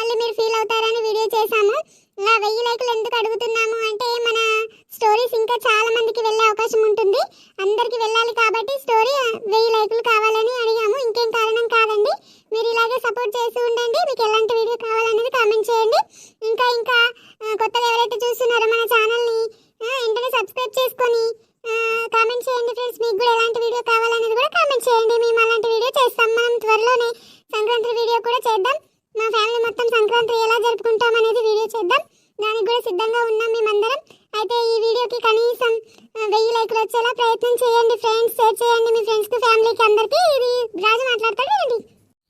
మళ్ళీ మీరు ఫీల్ అవుతారని వీడియో చేశాము. 1000 లైకులు ఎందుకు అడుగుతున్నాము అంటే మన స్టోరీస్ ఇంకా చాలా మందికి వెళ్ళే అవకాశం ఉంటుంది. అందరికి వెళ్ళాలి కాబట్టి స్టోరీ 1000 లైకులు కావాలని అడిగాము. ఇంకేం కారణం కాదండి. మీరు ఇలాగే సపోర్ట్ చేస్తూ ఉండండి. మీకు ఎలాంటి వీడియో కావాలనేది కామెంట్ చేయండి. ఇంకా ఇంకా కొత్తగా ఎవరైతే చూస్తున్నారో మన ఛానల్ని వెంటనే సబ్స్క్రైబ్ చేసుకొని కామెంట్ చేయండి ఫ్రెండ్స్. మీకు కూడా ఎలాంటి వీడియో కావాలనేది కూడా కామెంట్ చేయండి. మేము అలాంటి వీడియో చేస్తాం. మనం త్వరలోనే సంక్రాంతి వీడియో కూడా చేద్దాం. మా ఫ్యామిలీ మొత్తం సంక్రాంతి ఎలా జరుపుకుంటాం అనేది వీడియో చేద్దాం. దానికి కూడా సిద్ధంగా ఉన్నాం మేమందరం. అయితే ఈ వీడియోకి కనీసం 1000 లైకులు వచ్చేలా ప్రయత్నం చేయండి ఫ్రెండ్స్. షేర్ చేయండి మీ ఫ్రెండ్స్కి, ఫ్యామిలీకి అందరికీ. ఇది రాజు మాట్లాడతాడు.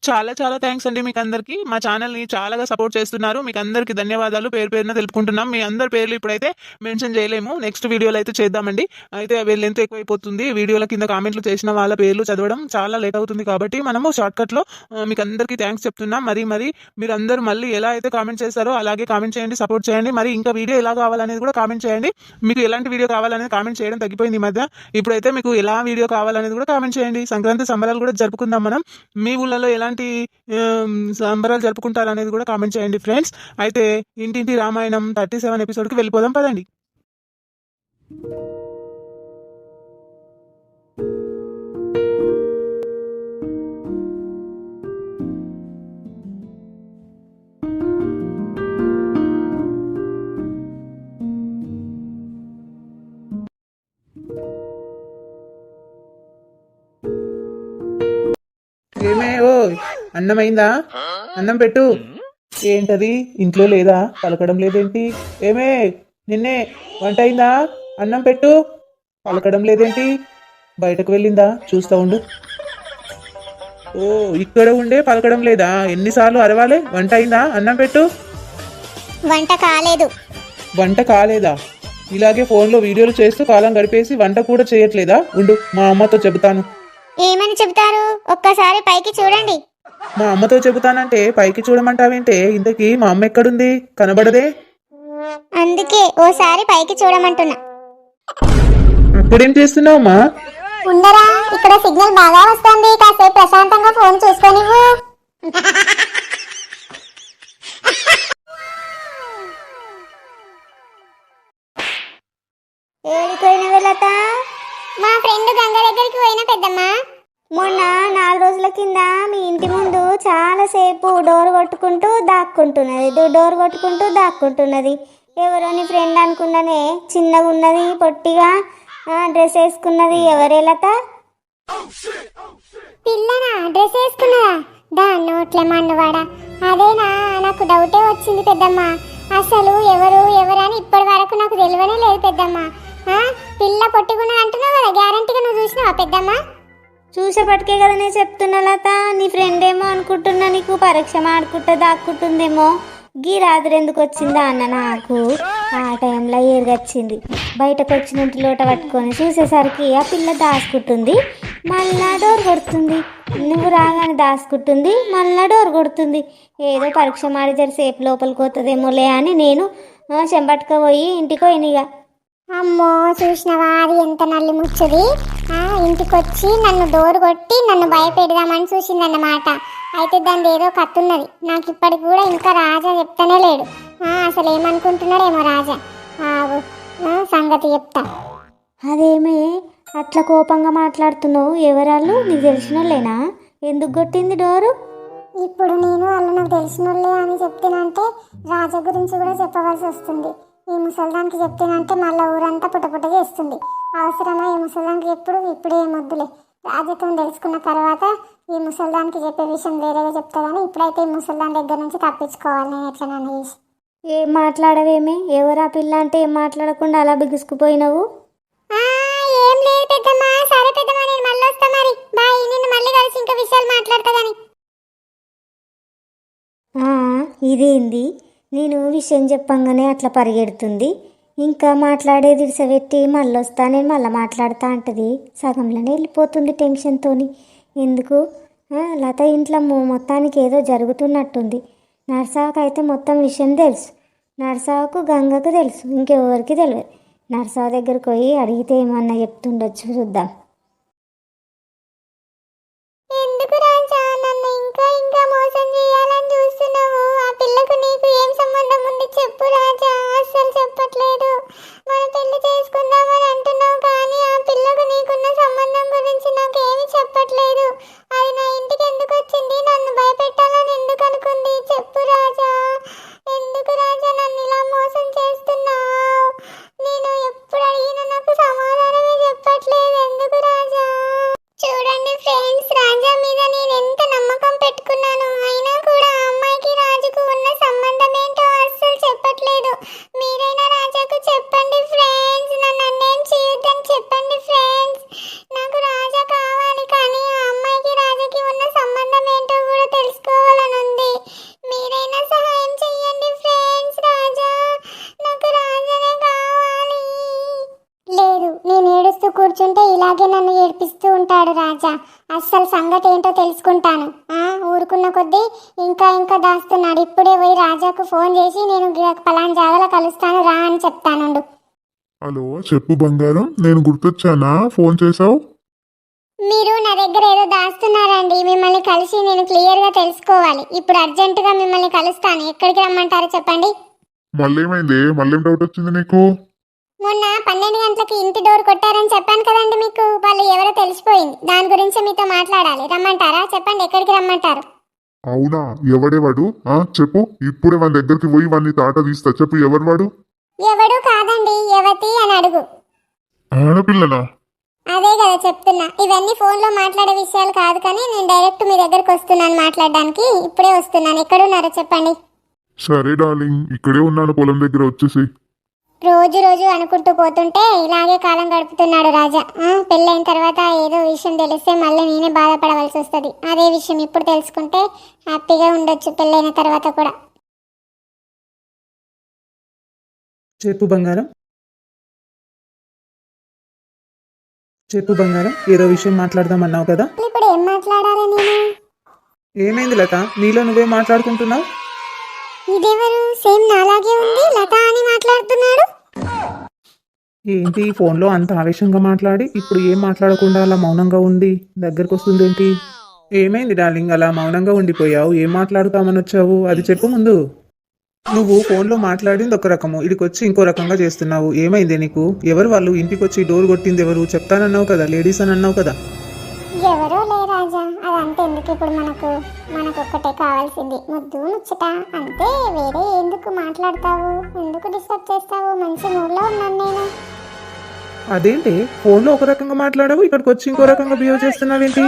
చాలా చాలా థ్యాంక్స్ అండి మీకు అందరికీ. మా ఛానల్ని చాలాగా సపోర్ట్ చేస్తున్నారు. మీకు అందరికీ ధన్యవాదాలు పేరు పేరున తెలుపుకుంటున్నాం. మీ అందరి పేర్లు ఇప్పుడైతే మెన్షన్ చేయలేము, నెక్స్ట్ వీడియోలో అయితే చేద్దామండి. అయితే లెంత్ ఎక్కువైపోతుంది. వీడియోల కింద కామెంట్లు చేసిన వాళ్ళ పేర్లు చదవడం చాలా లేట్ అవుతుంది కాబట్టి మనము షార్ట్కట్లో మీకు అందరికీ థ్యాంక్స్ చెప్తున్నాం. మరి మీరు అందరూ మళ్ళీ ఎలా అయితే కామెంట్ చేస్తారో అలాగే కామెంట్ చేయండి, సపోర్ట్ చేయండి. మరి ఇంకా వీడియో ఎలా కావాలనేది కూడా కామెంట్ చేయండి. మీకు ఎలాంటి వీడియో కావాలనేది కామెంట్ చేయడం తగ్గిపోయింది ఈ మధ్య. ఇప్పుడైతే మీకు ఎలా వీడియో కావాలనేది కూడా కామెంట్ చేయండి. సంక్రాంతి సంబరాలు కూడా జరుపుకుందాం మనం. మీ ఊళ్ళలో ఎలాంటి సంబరాలు జరుపుకుంటారు అనేది కూడా కామెంట్ చేయండి ఫ్రెండ్స్. అయితే ఇంటింటి రామాయణం 37 ఎపిసోడ్కి వెళ్ళిపోదాం పదండి. ఏమే ఓ అన్నమైందా? అన్నం పెట్టు. ఏంటది ఇంట్లో లేదా? పలకడం లేదేంటి? ఏమే నిన్నే వంట అయిందా? అన్నం పెట్టు. పలకడం లేదేంటి? బయటకు వెళ్ళిందా? చూస్తా ఉండు. ఓ ఇక్కడ ఉండే పలకడం లేదా? ఎన్నిసార్లు అరవాలే? వంట అయిందా? అన్నం పెట్టు. వంట కాలేదు. వంట కాలేదా? ఇలాగే ఫోన్లో వీడియోలు చేస్తూ కాలం గడిపేసి వంట కూడా చేయట్లేదా? ఉండు మా అమ్మతో చెబుతాను. ఏమని చెబుతారు? ఒక్కసారి పైకి చూడండి. మా అమ్మతో చెబుతానంటే పైకి చూడమంటావేంటే? ఇంతకీ మా అమ్మ ఎక్కడుంది? కనబడదే. అందుకే ఓసారి పైకి చూడమంటున్నా. అక్కడేం చేస్తున్నావు అమ్మా? ఉండరా, ఇక్కడ సిగ్నల్ బాగా వస్తుంది. కాసేపు ప్రశాంతంగా ఫోన్ చూసుకోనివ్వు. ఏడిపోయిన వెళ్ళతా? మా ఫ్రెండ్ గంగ దగ్గరికి పోయిన పెద్దమ్మా. మొన్న 4 రోజుల కింద మీ ఇంటి ముందు చాలాసేపు డోర్ కొట్టుకుంటూ దాక్కుంటున్నది. ఎవరో నీ ఫ్రెండ్ అనుకున్ననే. చిన్నగా ఉన్నది, పొట్టిగా డ్రెస్ వేసుకున్నది. ఎవరే లత? పిల్లనా డ్రెస్ వేసుకున్నదా? దా నోట్లే మన్నవాడా. అదేనా? నాకు డౌటే వచ్చింది పెద్దమ్మ. అసలు ఎవరు అని ఇప్పటి వరకు నాకు తెలియనే లేదు పెద్దమ్మ. పిల్ల పొట్టిగున్నది అంటున్నావు కదా, గ్యారంటీగా నువ్వు చూసినావా పెద్దమ్మ? చూసేపటికే కదా నేను చెప్తున్నా లత. నీ ఫ్రెండ్ ఏమో అనుకుంటున్నా, నీకు పరీక్ష ఆడుకుంటా దాక్కుంటుందేమో. గీ రాత్రి ఎందుకు వచ్చిందా అన్న నాకు. ఆ టైంలో ఏరుగచ్చింది. బయటకు వచ్చినట్టు లోట పట్టుకొని చూసేసరికి ఆ పిల్ల దాచుకుంటుంది, మళ్ళా డోర్ కొడుతుంది. నువ్వు రాగానే దాచుకుంటుంది, మళ్ళా డోర్ కొడుతుంది. ఏదో పరీక్ష మాడి జరిసేపు లోపలికి పోతుందేమోలే అని నేను చెంబట్టుకపోయి ఇంటికి పోయినగా. అమ్మో చూసినవా, అది ఎంత నల్లి ముచ్చుది. ఇంటికొచ్చి నన్ను డోర్ కొట్టి నన్ను భయపెడదామని చూసిందన్నమాట. అయితే దాని ఏదో కత్తున్నది. నాకు ఇప్పటికి కూడా ఇంకా రాజా చెప్తానే లేడు. అసలు ఏమనుకుంటున్నాడేమో రాజా. సంగతి చెప్తా. అదేమే అట్లా కోపంగా మాట్లాడుతున్నావు? ఎవరాళ్ళు? నీకు తెలిసిన వాళ్ళేనా? ఎందుకు కొట్టింది డోరు? ఇప్పుడు నేను వాళ్ళు నాకు తెలిసిన వాళ్ళే అని చెప్తానంటే రాజా గురించి కూడా చెప్పవలసి వస్తుంది. ఈ ముసల్దానికి చెప్తేనంటే మళ్ళీ ఊరంతా పుట్టపుట్ట చేస్తుంది. అవసరమా ఈ ముసల్దానికి ఇప్పుడే మొద్దులే. రాజకీయం తెలుసుకున్న తర్వాత ఈ ముసల్దానికి చెప్పే విషయం వేరేగా చెప్తా. కానీ ఇప్పుడైతే ఈ ముసల్దాన్ దగ్గర నుంచి తప్పించుకోవాలి నేను ఎట్లా నన్ను చేసి. ఏం మాట్లాడవేమే? ఎవరా పిల్ల అంటే ఏం మాట్లాడకుండా అలా బిగుసుకుపోయినావు? ఏం లేదు పెద్దమ్మా. సరే పెద్దమ్మా, నేను మళ్ళీ వస్తా మరి. బాయ్. నిన్ను మళ్ళీ కలిసి ఇంకా విషయాలు మాట్లాడతా కానీ. ఇదేంది? నేను విషయం చెప్పంగానే అట్లా పరిగెడుతుంది. ఇంకా మాట్లాడేది ఇడిసబెట్టి మళ్ళీ వస్తా, నేను మళ్ళీ మాట్లాడుతా అంటది. సగంలోనే వెళ్ళిపోతుంది టెన్షన్తో. ఎందుకు? లత ఇంట్లో మొత్తానికి ఏదో జరుగుతున్నట్టుంది. నర్సాకు అయితే మొత్తం విషయం తెలుసు. నర్సాకు గంగకు తెలుసు, ఇంకెవరికి తెలియదు. నర్సా దగ్గరకు పోయి అడిగితే ఏమన్నా చెప్తుండొచ్చు, చూద్దాం. ఎందుకు రాజా నన్ను ఇంకా మోసం చేయాలని చూస్తున్నావు? ఆ పిల్లకు కూర్చుంటే ఇలాగే నన్ను ఏడిపిస్తూ ఉంటాడు రాజా. అస్సలు సంగతి ఏంటో తెలుసుకుంటాను. ఊరుకున్న కొద్దీ ఇంకా ఇంకా దాస్తున్నాడు. ఇప్పుడే పోయి రాజాకు ఫోన్ చేసి నేను పలానా జాగాలో కలుస్తాను రా అని చెప్తానుండు. హలో చెప్పు బంగారం, నేను గుర్తొచ్చానా ఫోన్ చేసావు? మీరు నా దగ్గర ఏదో దాస్తున్నారండి. మిమ్మల్ని కలిసి నేను క్లియర్గా తెలుసుకోవాలి. ఇప్పుడు అర్జెంటుగా మిమ్మల్ని కలుస్తాను. ఎక్కడికి రమ్మంటారో చెప్పండి. మళ్ళీ ఏమైంది? మళ్ళీ డౌట్ వచ్చింది నీకు? మొన్న 12 గంటలకి ఇంటి డోర్ కొట్టారని చెప్పాను కదండి మీకు. వాళ్ళు ఎవరో తెలిసిపోయింది. దాని గురించి మీతో మాట్లాడాలి. రమ్మంటారా? చెప్పండి, ఎక్కడికి రమ్మంటారు? అవునా, ఎవడేవాడు? చెప్పు, ఇప్పుడే వాని దగ్గరికి పోయి వాడిని తాట తీస్తా. చెప్పు, ఎవరు వాడు? ఎవడు కాదండి, యవతి అని అడుగు. ఆడపిల్లనా? అదే కదా చెప్తున్నా. ఇవన్నీ ఫోన్లో మాట్లాడే విషయాలు కాదు, కానీ నేను డైరెక్ట్ మీ దగ్గరకు వస్తున్నాను మాట్లాడడానికి. ఇప్పుడే వస్తున్నాను. ఎక్కడున్నారో చెప్పండి. సరే డార్లింగ్, ఇక్కడే ఉన్నాను, పొలం దగ్గర వచ్చేసి. రోజు రోజు అనుకుంటూ పోతుంటే ఇలాగే కాలం గడుపుతున్నాడు రాజా. పెళ్ళైన తర్వాత ఏదో విషయం తెలిస్తే మళ్ళీ నేనే బాధపడవలసి వస్తుంది. అదే విషయం ఇప్పుడు తెలుసుకుంటే హ్యాపీగా ఉండొచ్చు పెళ్ళైన తర్వాత కూడా. చెప్పు బంగారం, చెప్పు బంగారం, ఏదో విషయం మాట్లాడదామన్నావు కదా. ఇప్పుడు ఏం మాట్లాడాలి నేను? ఏమైంది లత, నీలో నువ్వే మాట్లాడుకుంటున్నావు? ఇదెవరు? సేమ్ నాలాగే ఉంది, లత అని మాట్లాడుతున్నాడు. ఏంటి ఫోన్లో అంత ఆవేశంగా మాట్లాడి ఇప్పుడు ఏం మాట్లాడకుండా అలా మౌనంగా ఉండి దగ్గరకు వస్తుంది ఏంటి? ఏమైంది డార్లింగ్, అలా మౌనంగా ఉండిపోయావు? ఏం మాట్లాడుతామని వచ్చావు అది చెప్పు ముందు. నువ్వు ఫోన్లో మాట్లాడింది ఒక రకము, ఇడికి వచ్చి ఇంకో రకంగా చేస్తున్నావు. ఏమైంది నీకు? ఎవరు వాళ్ళు? ఇంటికి వచ్చి డోర్ కొట్టింది ఎవరు? చెప్తానన్నావు కదా, లేడీస్ అని అన్నావు కదా. ఎవరో లే రాజా, అదంతా ఎందుకు ఇప్పుడు మనకు. ఒక్కటే కావాల్సింది, ముద్దు ముచ్చట అంతే. వేరే ఎందుకు మాట్లాడతావు? ఎందుకు డిస్టర్బ్ చేస్తావు? మంచి మూడ్లో ఉన్నాను నేను. అదేంటి ఫోన్లో ఒక రకంగా మాట్లాడావు, ఇక్కడికి వచ్చి ఇంకో రకంగా బిహేవ్ చేస్తున్నావేంటి?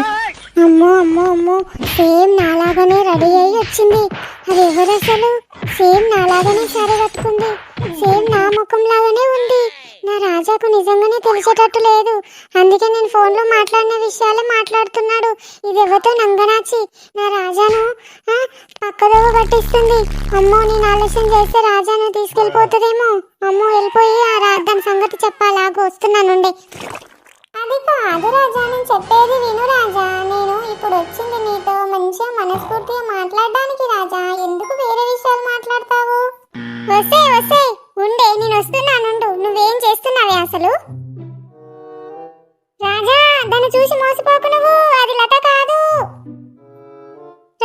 అమ్మో అమ్మో అమ్మో, సేమ్ నాలాగానే రెడీ అయ్యి వచ్చింది. అది ఎవరు అసలు? సేమ్ నాలాగానే సారీ కట్టుకుంది. సేమ్ నా ముఖం లాగానే ఉంది. నా రాజాకు నిజంగానే తెలిసేటట్టు లేదు. అందుకే నేను ఫోన్లో మాట్లాడిన విషయాలే మాట్లాడుతున్నాడు. ఇది ఎవరితో నంగనాచి నా రాజాను పక్కదోవ పట్టిస్తుంది. అమ్మో, నేను ఆలస్యం చేస్తే రాజాను తీసుకెళ్ళిపోతుందేమో. అమ్మో, వెళ్ళిపోయి దాని సంగతి చెప్పాలి. ఆగు, వస్తున్నానుండే. అది కాదు రాజా, నేను చెప్పేది విను రాజా. నేను ఇప్పుడు వచ్చింది నీతో మంచిగా మనస్ఫూర్తిగా మాట్లాడడానికి రాజా. ఎందుకు వేరే విషయాలు మాట్లాడతావు? వస్తే వస్తే ఉండే, నేను వస్తున్నానుండు. నువ్వేం చేస్తున్నావే అసలు? రాజా, దాన్ని చూసి మోసపోకు నువ్వు. అది లత కాదు.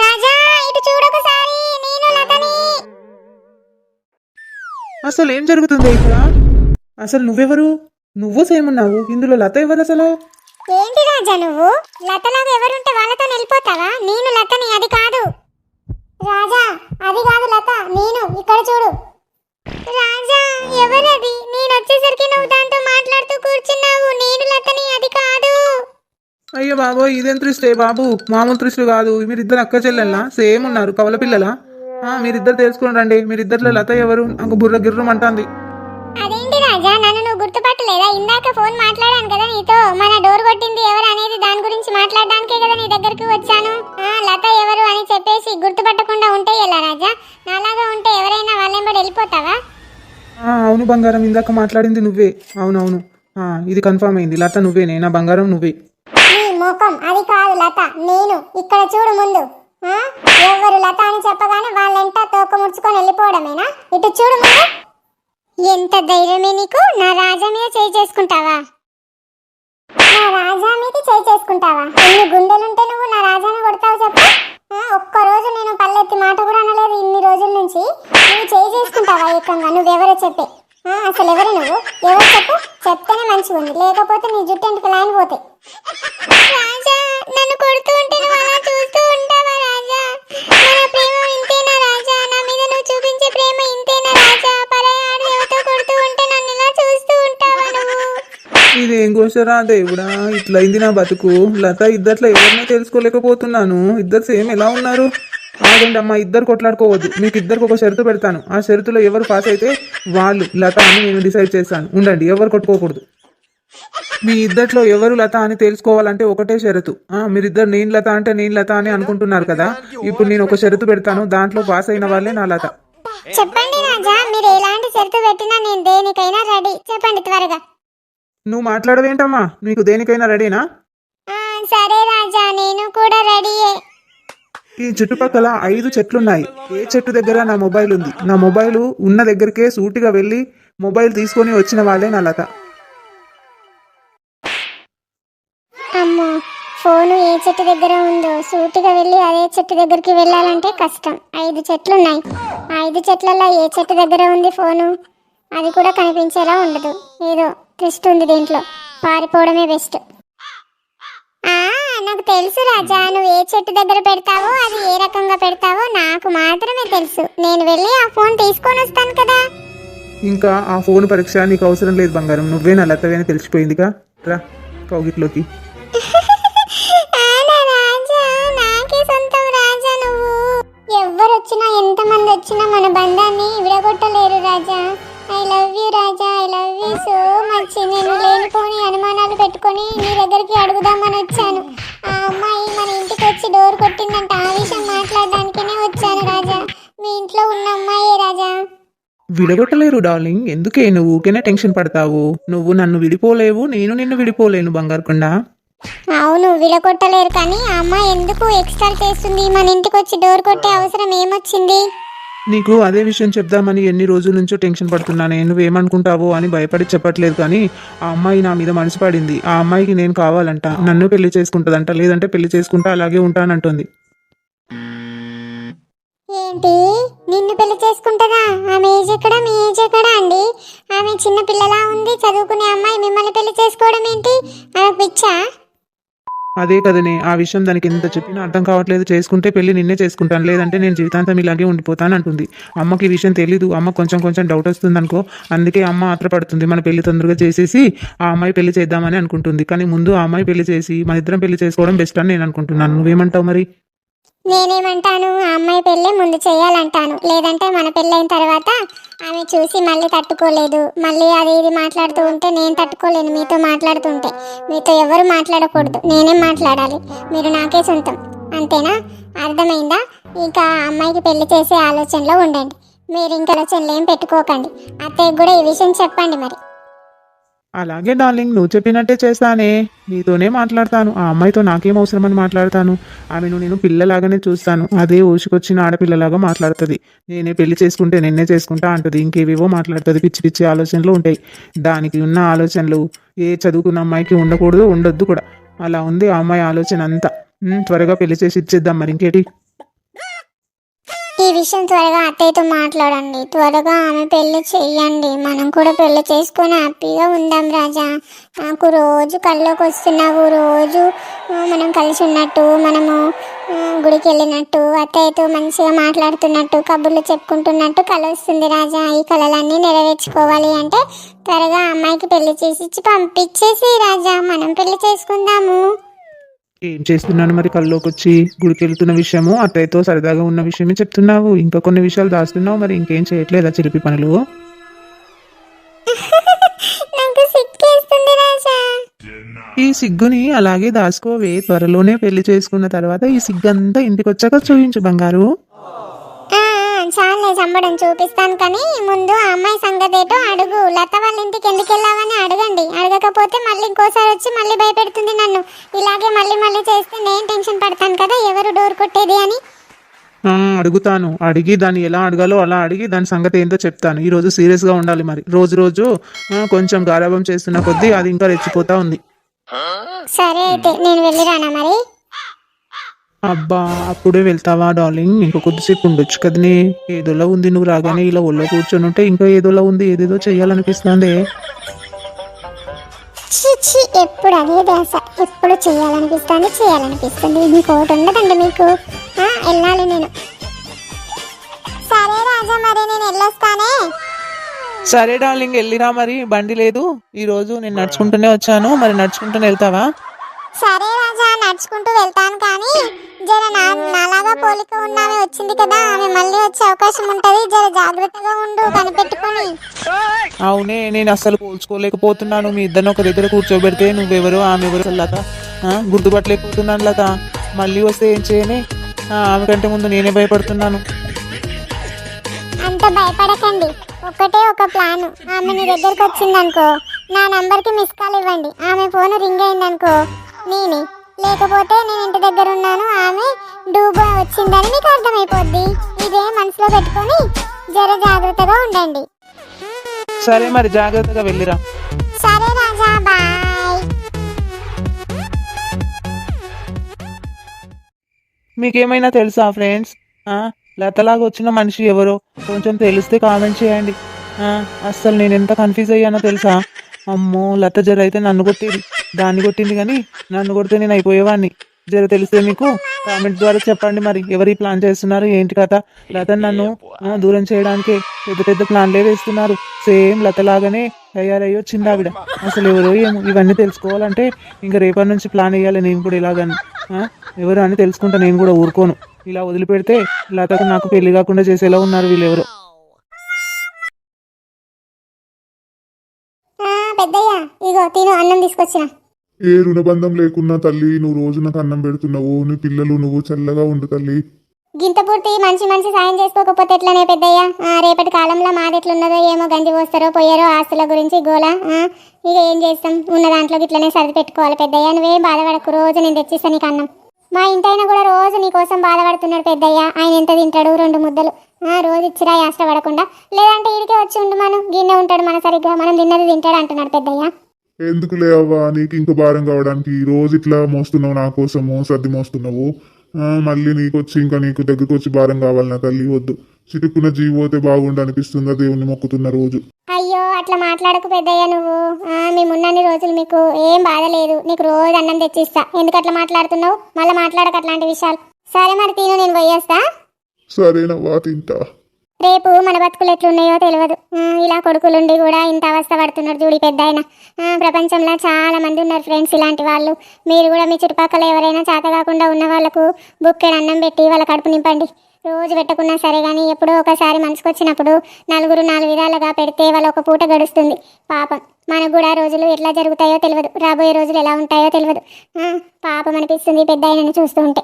రాజా, ఇటు చూడొకసారి, నేను లతని. అసలు ఏం జరుగుతుంది ఇక్కడ? అసలు నువ్వెవరు? నువ్వు సేమ్ ఉన్నావు, ఇందులో లత ఎవరు అసలు? ఏంటి రాజా నువ్వు? లతలాగా ఎవరుంటే వాళ్ళతో వెళ్ళిపోతావా? నేను లతని, అది కాదు. రాజా, అది కాదు లత, నేను. ఇక్కడ చూడు. రాజా, ఎవరది? నేను వచ్చేసరికి నువ్వు దాంతో మాట్లాడుతూ కూర్చున్నావు. నేను లతని, అది కాదు. అయ్యో బాబో, ఇదేం త్రిస్టే బాబు, మామూలు త్రిస్టు కాదు. మీరిద్దరు అక్క చెల్లెల్లా? సేమ్ ఉన్నారు, కవల పిల్లలా? మీరిద్దరు తెలుసుకుని రండి. మీరిద్దరిలో లత ఎవరు? నాకు బుర్ర గిర్రం అంటుంది. అదేంటి రాజా, నన్ను నువ్వు గుర్తుపట్టలేదా? ఇందాక ఫోన్ మాట్లాడాను కదా నీతో. మన డోర్ కొట్టింది ఎవరు అనేది దాని గురించి మాట్లాడడానికే కదా నీ దగ్గరకు వచ్చాను. లత ఎవరు అని చెప్పేసి గుర్తుపట్టకుండా ఉంటే ఎలా రాజా? నాలాగా ఉంటే ఎవరైనా వాళ్ళెంబడి వెళ్ళిపోతావా? అవును బంగారం, ఇందాక మాట్లాడింది నువ్వే. అవునవును, ఇది కన్ఫర్మ్ అయింది. లత నువ్వేనే, నా బంగారం నువ్వే. నీ ముఖం, అది కాదు లత, నేను. ఇక్కడ చూడు ముందు. ఎవరు లత అని చెప్పగానే వాళ్ళంట తోక ముడుచుకొని వెళ్ళిపోవడమేనా? ఇటు చూడు ముందు. ఎంత ధైర్యమే నీకు? నా రాజా మీద చేయి చేసుకుంటావా? నా రాజా మీద చేయి చేసుకుంటావా? ఎన్ని గుండెలుంటే నువ్వు నా రాజాని కొడతావు చెప్పు? ఒక్కరోజు నేను పల్లెత్తి మాట కూడా అనలేదు ఇన్ని రోజుల నుంచి. నువ్వు చేయి చేసుకుంటావా ఏకంగా? నువ్వెవరో చెప్పే. అసలు ఎవరు నువ్వు? ఎవరు చెప్పు? చెప్తేనే మంచిగా ఉంది, లేకపోతే నీ జుట్టు ఇంటికి లైన్ పోతాయి. రాజా, నన్ను కొడుతూ ఉంటే నువ్వు అలా చూస్తూ ఉంటావా రాజా? మన ప్రేమ ఇంతేనా రాజా? నా మీద నువ్వు చూపించే ప్రేమ ఇంతేనా రాజా? పరాయాడు ఎవరితో కొడుతూ ఉంటే నన్ను ఇలా చూస్తూ ఉంటావా నువ్వు? ఇదేం కోసరా దేవుడా, ఇట్లా అయింది నా బతుకు. లత ఇద్దట్లో ఎవరినో తెలుసుకోలేకపోతున్నాను. ఇద్దరు సేమ్ ఎలా ఉన్నారు? ఆగండి అమ్మా, ఇద్దరు కొట్లాడుకోవద్దు. మీకు ఇద్దరికి ఒక షరతు పెడతాను. ఆ షరతులో ఎవరు పాస్ అయితే వాళ్ళు లత అని నేను డిసైడ్ చేస్తాను. ఉండండి, ఎవరు కొట్టుకోకూడదు. మీ ఇద్దట్లో ఎవరు లత అని తెలుసుకోవాలంటే ఒకటే షరతు. మీరిద్దరు నేను లత అంటే నేను లత అని అనుకుంటున్నారు కదా. ఇప్పుడు నేను ఒక షరతు పెడతాను, దాంట్లో పాస్ అయిన వాళ్ళే నా లత. చెప్పండి రాజా, మీరు ఎలాంటి షరతు పెట్టినా నేను దేనికైనా రెడీ. చెప్పండి త్వరగా. నువ్వు మాట్లాడవేంటమ్మా? నీకు దేనికైనా రెడీనా? సరే రాజా, నేను కూడా రెడీయే. ఈ చుట్టుపక్కల 5 చెట్లున్నాయి. ఏ చెట్టు దగ్గర నా మొబైల్ ఉంది. నా మొబైల్ ఉన్న దగ్గరికే సూటిగా వెళ్ళి మొబైల్ తీసుకొని వచ్చిన వాళ్ళే నా లత. అమ్మో, ఫోను ఏ చెట్టు దగ్గర ఉందో సూటిగా వెళ్ళి అదే చెట్టు దగ్గరికి వెళ్ళాలంటే కష్టం. 5 చెట్లున్నాయి. 5 చెట్లలో ఏ చెట్టు దగ్గర ఉంది ఫోను? అది కూడా కనిపించేలా ఉండదు. ఏదో ట్విస్ట్ ఉంది దీంట్లో. పారిపోవడమే బెస్ట్. నాకు తెలుసు రాజా, నువ్వు ఏ చెట్టు దగ్గర పెడతావో, అది ఏ రకంగా పెడతావో నాకు మాత్రమే తెలుసు. నేను వెళ్ళి ఆ ఫోన్ తీసుకొని వస్తాను కదా. ఇంకా ఆ ఫోన్ పరీక్ష నీకు అవసరం లేదు బంగారం. నువ్వే నా లతవేని తెలిసిపోయిందిగా. రా కౌగిట్లోకి. రాజా, నాకే సొంతం రాజా నువ్వు. ఎవ్వరు వచ్చినా ఎంతమంది వచ్చినా మన బంధాన్ని విడగొట్టలేరు Raja. I love you Raja, I love you so much. నేను లేనిపోని అనుమానాలు పెట్టుకొని నీ దగ్గరికి అడుగుదామని వచ్చాను. ఆ అమ్మాయి మన ఇంటికి వచ్చి డోర్ కొట్టిందంట. ఆ విషయం మాట్లాడడానికనే వచ్చాను రాజా. మీ ఇంట్లో ఉన్న అమ్మాయే రాజా. విడగొట్టలేరు డార్లింగ్. ఎందుకే నువ్వు ఊకేనే టెన్షన్ పడతావు? నువ్వు నన్ను విడిపోలేవు, నేను నిన్ను విడిపోలేను బంగారు కొండ. అవును, విడగొట్టలేరు, కానీ ఆ అమ్మాయి ఎందుకు ఎక్స్ట్రా చేస్తుంది? మన ఇంటికి వచ్చి డోర్ కొట్టే అవసరం ఏమొచ్చింది? నీకు అదే విషయం చెప్దామని ఎన్ని రోజుల నుంచో టెన్షన్ పడుతున్నానే. నువ్వేమనుకుంటావో అని భయపడి చెప్పట్లేదు, కానీ ఆ అమ్మాయి నా మీద మనసు పడింది. ఆ అమ్మాయికి నేను కావాలంట. నన్ను పెళ్లి చేసుకుంటుందంట. లేదంటే పెళ్లి చేసుకుంటా అలాగే ఉంటానంటుంది. ఏంటి, నిన్ను పెళ్లి చేసుకుంటుందా? ఆమె ఏజ్ ఎక్కడ, మీ ఏజ్ ఎక్కడ అండి? ఆమె చిన్న పిల్లలా ఉంది. చదువుకునే అమ్మాయి మిమ్మల్ని పెళ్లి చేసుకోవడం ఏంటి? ఆమె పిచ్చా? అదే కదనే, ఆ విషయం దానికి ఎంత చెప్పినా అర్థం కావట్లేదు. చేసుకుంటే పెళ్లి నిన్నే చేసుకుంటాను, లేదంటే నేను జీవితాంతం ఇలాగే ఉండిపోతాను అంటుంది. అమ్మకి ఈ విషయం తెలీదు. అమ్మ కొంచెం డౌట్ వస్తుంది అనుకో. అందుకే అమ్మ ఆత్రపడుతుంది. మన పెళ్లి తొందరగా చేసేసి ఆ అమ్మాయి పెళ్లి చేద్దామని అనుకుంటుంది. కానీ ముందు ఆ అమ్మాయి పెళ్లి చేసి మన ఇద్దరం పెళ్లి చేసుకోవడం బెస్ట్ అని నేను అనుకుంటున్నాను. నువ్వేమంటావు మరి? నేనేమంటాను, ఆ అమ్మాయి పెళ్ళి ముందు చేయాలంటాను. లేదంటే మన పెళ్ళైన తర్వాత ఆమె చూసి మళ్ళీ తట్టుకోలేదు, మళ్ళీ అది ఇది మాట్లాడుతూ ఉంటే నేను తట్టుకోలేను. మీతో మాట్లాడుతుంటే మీతో ఎవరు మాట్లాడకూడదు, నేనేం మాట్లాడాలి. మీరు నాకే సొంతం, అంతేనా? అర్థమైందా? ఇక ఆ అమ్మాయికి పెళ్లి చేసే ఆలోచనలో ఉండండి. మీరు ఇంకా ఆలోచనలు ఏం పెట్టుకోకండి. అత్తయ్యకి కూడా ఈ విషయం చెప్పండి మరి. అలాగే డార్లింగ్, నువ్వు చెప్పినట్టే చేస్తానే. నీతోనే మాట్లాడతాను. ఆ అమ్మాయితో నాకేం అవసరమని మాట్లాడతాను. ఆమెను నేను పిల్లలాగానే చూస్తాను. అదే ఊసుకొచ్చిన ఆడపిల్లలాగా మాట్లాడుతుంది. నేనే పెళ్లి చేసుకుంటే నిన్నే చేసుకుంటా అంటుంది. ఇంకేవేవో మాట్లాడుతుంది. పిచ్చి పిచ్చి ఆలోచనలు ఉంటాయి. దానికి ఉన్న ఆలోచనలు ఏ చదువుకున్న అమ్మాయికి ఉండకూడదు, ఉండొద్దు కూడా. అలా ఉంది ఆ అమ్మాయి ఆలోచన అంతా. త్వరగా పెళ్లి చేసి ఇచ్చేద్దాం మరి. ఇంకేటి? ఈ విషయం త్వరగా అత్తయ్యతో మాట్లాడండి. త్వరగా ఆమె పెళ్లి చెయ్యండి. మనం కూడా పెళ్లి చేసుకొని హ్యాపీగా ఉందాం రాజా. నాకు రోజు కళ్ళలోకి వస్తున్నావు. రోజు మనం కలిసి ఉన్నట్టు, మనము గుడికి వెళ్ళినట్టు, అత్తయ్యతో మంచిగా మాట్లాడుతున్నట్టు, కబుర్లు చెప్పుకుంటున్నట్టు కళ వస్తుంది రాజా. ఈ కళలన్నీ నెరవేర్చుకోవాలి అంటే త్వరగా అమ్మాయికి పెళ్లి చేసి ఇచ్చి పంపించేసి రాజా, మనం పెళ్లి చేసుకుందాము. ఏం చేస్తున్నాను మరి? కల్లోకి వచ్చి గుడికి వెళ్తున్న విషయము, అత్తయ్యతో సరదాగా ఉన్న విషయమే చెప్తున్నావు. ఇంకా కొన్ని విషయాలు దాస్తున్నావు. మరి ఇంకేం చేయట్లేదా చిలిపి పనులు? నాకు సిగ్గేస్తుంది రాజా. ఈ సిగ్గుని అలాగే దాచుకోవే. త్వరలోనే పెళ్లి చేసుకున్న తర్వాత ఈ సిగ్గంతా ఇంటికి వచ్చాక చూయించు బంగారు. చాలే చంపడం, చూపిస్తాను. కానీ ముందు ఆ అమ్మాయి సంగతి ఏటో అడుగు. లత వాళ్ళ ఇంటికి ఎందుకు వెళ్ళావని అడగండి. అడగకపోతే మళ్ళీ ఇంకోసారి వచ్చి మళ్ళీ భయపెడుతుంది నన్ను. ఇలాగే మళ్ళీ చేస్తే నేను టెన్షన్ పడతాను కదా, ఎవరు డోర్ కొట్టేది అని. అడుగుతాను. అడిగి దాన్ని ఎలా అడగాలో అలా అడిగి దాని సంగతి ఏంటో చెప్తాను. ఈ రోజు సీరియస్గా ఉండాలి మరి. రోజు కొంచెం గారాబం చేస్తున్న కొద్దీ అది ఇంకా రెచ్చిపోతా ఉంది. సరే అయితే నేను వెళ్ళి రానా మరి? అబ్బా, అప్పుడే వెళ్తావా డార్లింగ్? ఇంకో కొద్దిసేపు ఉండొచ్చు కదనే. ఏదోలా ఉంది. నువ్వు రాగానే ఇలా ఒళ్ళో కూర్చొని ఉంటే ఇంకా ఏదోలా ఉంది. ఏదేదో చెయ్యాలనిపిస్తుంది. ఎప్పుడు అదే దేశ, ఎప్పుడు చేయాలనిపిస్తుంది. మీకు ఒకటి ఉండదండి మీకు. వెళ్ళాలి నేను. సరే రాజా, మరి నేను వెళ్ళొస్తానే. సరే డార్లింగ్, వెళ్ళిరా మరి. బండి లేదు ఈరోజు. నేను నడుచుకుంటూనే వచ్చాను. మరి నడుచుకుంటూనే వెళ్తావా? సరే రాజా, నడుచుకుంటూ వెళ్తాను. కానీ జర నాలాగా పోలిక ఉన్నామే వచ్చింది కదా, ఆమె మళ్ళీ వచ్చే అవకాశం ఉంటది. జర జాగ్రత్తగా ఉండు, కనిపెట్టుకుని. అవునే, నేను అస్సలు పోల్చుకోలేకపోతున్నాను. మీ ఇద్దరిని ఒక దగ్గర కూర్చోబెడితే నువ్వెవరు ఆమె ఎవరు లత గుర్తుపట్టలేకపోతున్నాను లత. మళ్ళీ వస్తే ఏం చేయని? ఆమె కంటే ముందు నేనే భయపడుతున్నాను. అంత భయపడకండి. ఒకటే ఒక ప్లాన్. ఆమె నీ దగ్గరకు వచ్చిందనుకో, నా నంబర్కి మిస్ కాల్ ఇవ్వండి. ఆమె ఫోన్ రింగ్ అయిందనుకో నేనే, లేకపోతే నేను ఇంటి దగ్గర ఉన్నాను ఆమె డూబా వచ్చిందని మీకు అర్థమైపోద్ది. ఇదే మనసులో పెట్టుకొని జర జాగ్రత్తగా ఉండండి. సరే మరి జాగ్రత్తగా వెళ్ళిరా. సరే రాజా, బాయ్. మీకేమైనా తెలుసా ఫ్రెండ్స్? లతలాగా వచ్చిన మనిషి ఎవరో కొంచెం తెలిస్తే కామెంట్ చేయండి. అస్సలు నేను ఎంత కన్ఫ్యూజ్ అయ్యానో తెలుసా? అమ్మో, లత జర అయితే నన్ను కొట్టేది, దాన్ని కొట్టింది కానీ నన్ను కొడితే నేను అయిపోయేవాడిని. జర తెలిస్తే మీకు కామెంట్ ద్వారా చెప్పండి. మరి ఎవరి ప్లాన్ చేస్తున్నారు ఏంటి కథ? లత నన్ను దూరం చేయడానికి పెద్ద పెద్ద ప్లాన్లే వేస్తున్నారు. సేమ్ లతలాగానే తయారయ్యి వచ్చింది ఆవిడ. అసలు ఎవరో ఏమో. ఇవన్నీ తెలుసుకోవాలంటే ఇంకా రేపటి నుంచి ప్లాన్ వేయాలి నేను కూడా ఇలాగని. ఎవరు అని తెలుసుకుంటా, నేను కూడా ఊరుకోను. ఇలా వదిలిపెడితే లతకు నాకు పెళ్లి కాకుండా చేసేలా ఉన్నారు వీళ్ళెవరో. పెద్దయ్య ఇగో తిను, అన్నం తీసుకొచ్చిన. ఏ రుణబంధం లేకున్నా తల్లి, నువ్వు రోజు నాకు అన్నం పెడుతున్నావు. నీ పిల్లలు నువ్వు చల్లగా ఉండు తల్లి. గింత పూర్తి మంచి సాయం చేసుకోకపోతే ఎట్లనే పెద్దయ్య? రేపటి కాలంలో మాది ఎట్లున్నదో ఏమో, గంజి పోస్తారో పోయారో, ఆస్తుల గురించి గోల. ఇక ఏం చేస్తాం, ఉన్న దాంట్లో ఇట్లనే సర్ది పెట్టుకోవాలి పెద్దయ్య. నువ్వేం బాధపడకు, రోజు నేను తెచ్చిస్తాను నీకు అన్నం. మా ఇంటైనా కూడా రోజు నీకోసం బాధపడుతున్నాడు పెద్దయ్య. ఆయన ఎంత తింటాడు? 2 ముద్దలు రోజు ఇచ్చిరా యాష్టపడకుండా. లేదంటే ఇడికే వచ్చి ఉండు, మనం గిన్నె ఉంటాడు మన సరిగ్గా, మనం తిన్నది తింటాడు అంటున్నాడు పెద్దయ్య. ఎందుకు లేవా నీకు ఇంక భారం కావడానికి? రోజు ఇట్లా మోస్తున్నావు నా కోసము, సర్ది మోస్తున్నావు. మళ్ళీ నీకు వచ్చి ఇంకా నీకు దగ్గరకు వచ్చి భారం కావాలి నా తల్లి. వద్దు, చిటుక్కున్న జీవి పోతే బాగుండు అనిపిస్తుందా? దేవుణ్ణి మొక్కుతున్న రోజు. అయ్యో అట్లా మాట్లాడకు పెద్దయ్య నువ్వు. మేమున్నన్ని రోజులు మీకు ఏం బాధ లేదు, నీకు రోజు అన్నం తెచ్చిస్తా. ఎందుకు అట్లా మాట్లాడుతున్నావు? మళ్ళీ మాట్లాడక అట్లాంటి విషయాలు. సరే మరి తిను, నేను పోయేస్తా. సరేనవ్వా, తింటా. రేపు మన బతుకులు ఎట్లున్నాయో తెలియదు. ఇలా కొడుకులుండి కూడా ఇంత అవస్థ పడుతున్నారు చూడి పెద్ద ఆయన. ప్రపంచంలో చాలా మంది ఉన్నారు ఫ్రెండ్స్ ఇలాంటి వాళ్ళు. మీరు కూడా మీ చుట్టుపక్కల ఎవరైనా చేత కాకుండా ఉన్న వాళ్ళకు బుక్కెడు అన్నం పెట్టి వాళ్ళ కడుపు నింపండి. రోజు పెట్టకున్నా సరే కానీ ఎప్పుడో ఒకసారి మనసుకు వచ్చినప్పుడు నలుగురు 4 విధాలుగా పెడితే వాళ్ళ ఒక పూట గడుస్తుంది. పాపం మనకు కూడా రోజులు ఎట్లా జరుగుతాయో తెలియదు, రాబోయే రోజులు ఎలా ఉంటాయో తెలియదు. పాపం అనిపిస్తుంది పెద్ద ఆయనను చూస్తూ ఉంటే.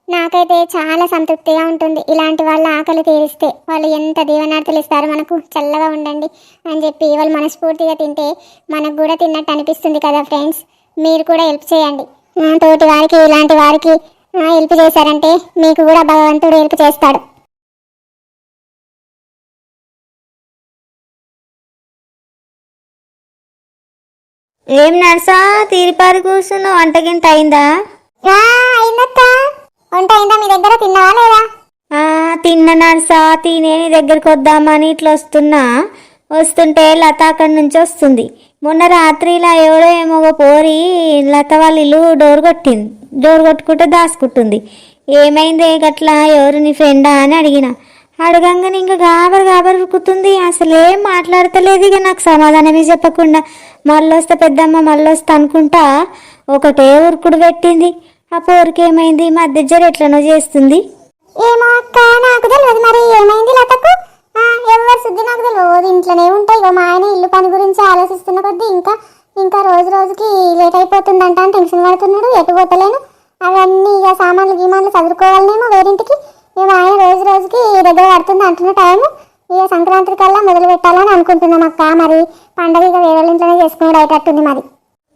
నాకైతే చాలా సంతృప్తిగా ఉంటుంది ఇలాంటి వాళ్ళ ఆకలి తీరిస్తే. వాళ్ళు ఎంత దీవెనార్థులు ఇస్తారు మనకు, చల్లగా ఉండండి అని చెప్పి వాళ్ళు మనస్ఫూర్తిగా తింటే మనకు కూడా తిన్నట్టు అనిపిస్తుంది కదా ఫ్రెండ్స్. మీరు కూడా హెల్ప్ చేయండి. తోటి వారికి ఇలాంటి వారికి హెల్ప్ చేశారంటే మీకు కూడా భగవంతుడు హెల్ప్ చేస్తాడు. ఏం నర్సా తీరిపారి కూర్చున్నావు? వంటగింత అయిందా? అయిందక్క. వంట అయిందా మీ దగ్గర? తిన్నావా లేదా? తిన్న నర్సా, తినే నీ దగ్గరికి వద్దామని ఇట్లా వస్తుంటే లత అక్కడి నుంచి వస్తుంది. మొన్న రాత్రి ఇలా ఎవరో ఏమో పోరి లత వాళ్ళ ఇల్లు డోర్ కొట్టుకుంటే దాచుకుంటుంది. ఏమైంది గట్లా, ఎవరు నీ ఫ్రెండా అని అడగంగానే ఇంకా గాబరు ఉరుకుతుంది. అసలు ఏం మాట్లాడతలేదు. ఇక నాకు సమాధానమే చెప్పకుండా మళ్ళొస్తా పెద్దమ్మ మళ్ళొస్తా అనుకుంటా ఒకటే ఉరుకుడు పెట్టింది. ఆ పోరికి ఏమైంది? మధ్య జర ఎట్లనో చేస్తుంది. ఏమో అక్క, నాకు తెలియదు మరి ఏమైంది లతకు. ఎవరు శుద్ధి నాకు తెలియదు. ఇంట్లోనే ఉంటాయి. ఇక మా ఆయన ఇల్లు పని గురించి ఆలోచిస్తున్న కొద్దీ ఇంకా రోజుకి లేట్ అయిపోతుందంట అని టెన్షన్ పడుతున్నాడు. ఎటు పోతలేను. అవన్నీ ఇక సామాన్లు గీమాన్లు చదువుకోవాలనేమో వేరింటికి. ఇక మా ఆయన రోజుకి దగ్గర పడుతుంది అంటున్న టైము. ఇక సంక్రాంతి కల్లా మొదలు పెట్టాలని అనుకుంటున్నాం అక్క. మరి పండగ ఇక వేరే ఇంట్లోనే చేసుకున్నాడు అయ్యేటట్టుంది మరి.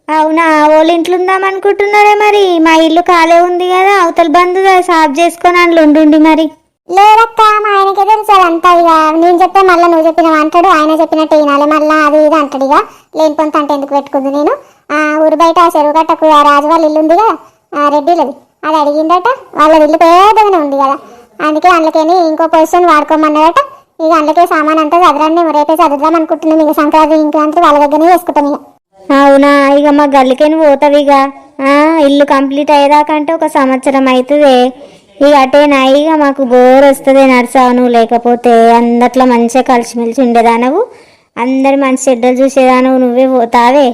అవునా, వాళ్ళ ఇంట్లో ఉందామనుకుంటున్నారే మరి? మా ఇల్లు ఖాళీ ఉంది కదా, అవతల బంధు సాఫ్ చేసుకొని అందులో ఉండుండి మరి. లేదక్క, మా ఆయనకే తెలుసు అదంతా. ఇక నేను చెప్తే మళ్ళీ నువ్వు చెప్పినవి అంటాడు, ఆయన చెప్పినట్టు వినాలి మళ్ళీ అది ఇది అంటాడు. ఇక లేని పొంత అంటే ఎందుకు పెట్టుకుంది నేను. ఊరు బయట చెరువు గట్టకు రాజు వాళ్ళ ఇల్లు ఉంది కదా, రెడ్డిలది, అది అడిగిందట. వాళ్ళ ఇల్లు పెద్దగానే ఉంది కదా, అందుకే అందులోకేని ఇంకో పొజిషన్ వాడుకోమన్నాడట. ఇక అందుకే సామాన్ అంతా చదరండి, రేపే చదువుదాం అనుకుంటున్నాం. ఇక సంక్రాంతి వాళ్ళ దగ్గరనే చేసుకుంటాం ఇక. అవునా, ఇక మా గల్లికని పోతావు ఇక. ఇల్లు కంప్లీట్ అయ్యేదాకంటే 1 సంవత్సరం అవుతుంది. ఇక అటేనా ఇక మాకు బోర్ వస్తుంది నర్సా. నువ్వు లేకపోతే అందట్లో మంచిగా కలిసిమెలిసి ఉండేదానవు, అందరు మంచి చెడ్డలు చూసేదానవు. నువ్వే పోతావే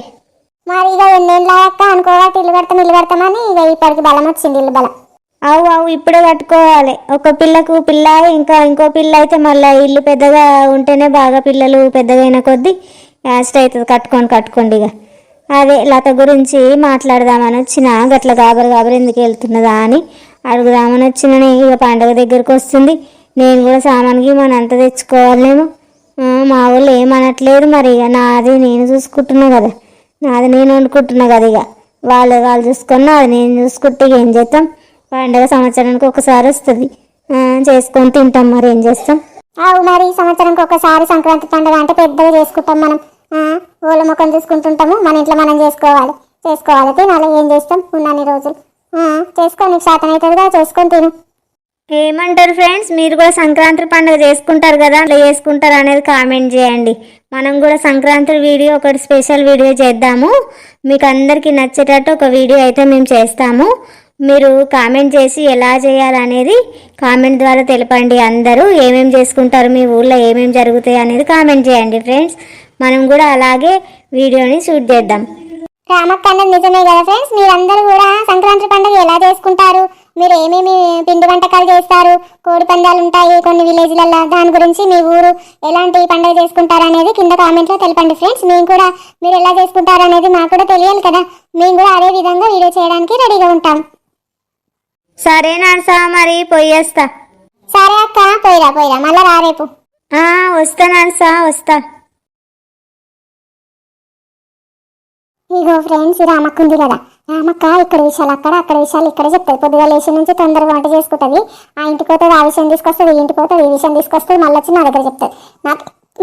మరి. ఇక ఎన్నేళ్ళ అక్క అనుకోవాటి ఇల్లు కడతామని ఇక ఇప్పటికి బలం వచ్చింది, ఇల్లు బలం. అవు ఇప్పుడే కట్టుకోవాలి. ఒక పిల్లకు పిల్ల, ఇంకా ఇంకో పిల్ల అయితే మళ్ళీ ఇల్లు పెద్దగా ఉంటేనే బాగా, పిల్లలు పెద్దగా అయిన కొద్దీ యాస్ట్ అవుతుంది. కట్టుకోండి ఇక. అదే లత గురించి మాట్లాడదామని వచ్చిన, గట్ల గాబరు ఎందుకు వెళ్తున్నదా అని అడుగుదామని వచ్చినని. ఇక పండగ దగ్గరకు వస్తుంది, నేను కూడా సామాన్కి మనంతా తెచ్చుకోవాలేమో. మా వాళ్ళు ఏమనట్లేదు మరి, ఇక నాది నేను చూసుకుంటున్నా కదా, నాది నేను వండుకుంటున్నా కదా, ఇక వాళ్ళు చూసుకున్నా అది నేను చూసుకుంటే ఇక ఏం చేస్తాం. పండుగ సంవత్సరానికి ఒకసారి వస్తుంది, చేసుకొని తింటాం, మరి ఏం చేస్తాం. అవు మరి సంవత్సరానికి ఒకసారి సంక్రాంతి పండుగ అంటే పెద్దగా చేసుకుంటాం మనం. ఓళ్ళ ముఖం చూసుకుంటుంటాము, మన ఇంట్లో మనం చేసుకోవాలి తినాలి. ఏం చేస్తాం ఉన్నన్ని రోజులు చేసుకో, నీకు శాతం అవుతుందిగా చేసుకొని తిను. ఏమంటారు ఫ్రెండ్స్, మీరు కూడా సంక్రాంతి పండుగ చేసుకుంటారు కదా, అట్లా చేసుకుంటారు అనేది కామెంట్ చేయండి. మనం కూడా సంక్రాంతి వీడియో ఒకటి స్పెషల్ వీడియో చేద్దాము, మీకు అందరికీ నచ్చేటట్టు ఒక వీడియో అయితే మేము చేస్తాము. మీరు కామెంట్ చేసి ఎలా చేయాలనేది కామెంట్ ద్వారా తెలపండి. అందరూ ఏమేమి చేసుకుంటారు, మీ ఊళ్ళో ఏమేమి జరుగుతాయి అనేది కామెంట్ చేయండి ఫ్రెండ్స్. మనం కూడా అలాగే వీడియోని షూట్ చేద్దాం. రామక్క అన్నది నిజమే కదా ఫ్రెండ్స్, మీరందరూ కూడా సంక్రాంతి పండుగ ఎలా చేసుకుంటారు, మీరు ఏమేమి పిండి వంటకాలు చేస్తారు, కోడి పందాలు ఉంటాయి కొన్ని విలేజ్లలో, దాని గురించి మీ ఊరు ఎలాంటి పండుగ చేసుకుంటారు అనేది కింద కామెంట్లో తెలపండి ఫ్రెండ్స్. మేము కూడా మీరు ఎలా చేసుకుంటారు అనేది మాకు కూడా తెలియాలి కదా, మేము కూడా అదే విధంగా వీడియో చేయడానికి రెడీగా ఉంటాం. సరే నర్సా, మరి పోయేస్తా. సరే అక్క, పోయిరా మళ్ళా రా రేపు. వస్తా నర్సా, వస్తా. ఇగో ఫ్రెండ్స్, రామక్క ఉంది కదా, రామక్క ఇక్కడ విషయాలు అక్కడ విషయాలు ఇక్కడ చెప్తుంది. పొద్దుగా లేచి నుంచి తొందరగా వంట చేసుకుంటుంది, ఆ ఇంటికి పోతుంది ఆ విషయం తీసుకొస్తుంది, ఈ ఇంటికి పోతుంది ఈ విషయం తీసుకొస్తుంది, మళ్ళీ వచ్చి నా దగ్గర చెప్తుంది.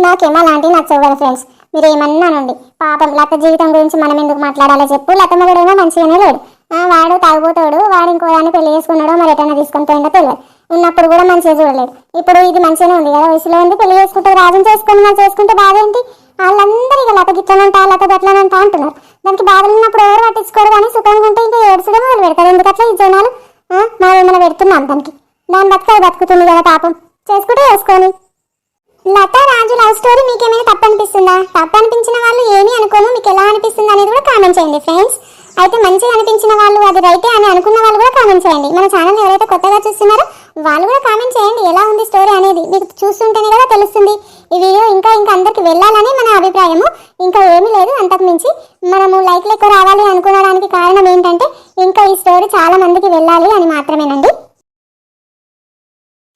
నాకేమో అలాంటివి నచ్చవు కదా ఫ్రెండ్స్, మీరు ఏమన్నానండి. పాపం లత జీవితం గురించి మనం ఎందుకు మాట్లాడాలో చెప్పు. లత మగడేమో మంచిగానే లేడు, వాడు తాగుపోతాడు, వాడు ఇంకో దాన్ని పెళ్లి చేసుకున్నాడో మరి ఎటైనా తీసుకొని పోయిందో తెలియదు. ఉన్నప్పుడు కూడా మంచిగా చూడలేదు, ఇప్పుడు ఇది మంచిగానే ఉంది కదా, వయసులో ఉంది, పెళ్లి చేసుకుంటే రాజుని చేసుకుని మనం చేసుకుంటే బాధ ఏంటి. వాళ్ళందరూ ఇక లత గిట్లనంటా లత గట్లనంటా అంటున్నారు. దానికి బాధలు ఉన్నప్పుడు ఎవరు పట్టించుకోరు, కానీ సుఖంగా ఉంటే ఇంకా ఏడ్చడం మొదలు పెడతారు. ఎందుకు అట్లా ఈ జనాలు? మనం ఏమైనా పెడుతున్నాం దానికి, దాని బతుకుతుంది కదా పాపం, చేసుకుంటే చేసుకొని. లత రాజు లవ్ స్టోరీ మీకేమైనా తప్పు అనిపిస్తుందా? తప్పు అనిపించిన వాళ్ళు ఏమీ అనుకోను, మీకు ఎలా అనిపిస్తుంది అనేది కూడా కామెంట్ చేయండి ఫ్రెండ్స్. అయితే మంచిగా అనిపించిన వాళ్ళు అది రైటే అని అనుకున్న వాళ్ళు కూడా కామెంట్ చేయండి. మన ఛానల్ ఎవరైతే కొత్తగా చూస్తున్నారో వాళ్ళు కూడా కామెంట్ చేయండి ఎలా ఉంది స్టోరీ అనేది. మీకు చూస్తుంటేనే కదా తెలుస్తుంది. ఈ వీడియో ఇంకా అందరికి వెళ్ళాలని మన అభిప్రాయము, ఇంకా ఏమీ లేదు. అంతకు మించి మనము లైక్లు ఎక్కువ రావాలి అనుకోవడానికి కారణం ఏంటంటే ఇంకా ఈ స్టోరీ చాలా మందికి వెళ్ళాలి అని మాత్రమేనండి.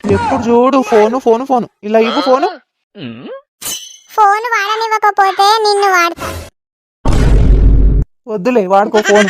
ఎప్పుడు చూడు ఫోను ఇలా ఇవ్వు ఫోను. ఫోన్ వాడనివ్వకపోతే నిన్ను వాడతా. వద్దులే వాడుకో ఫోన్.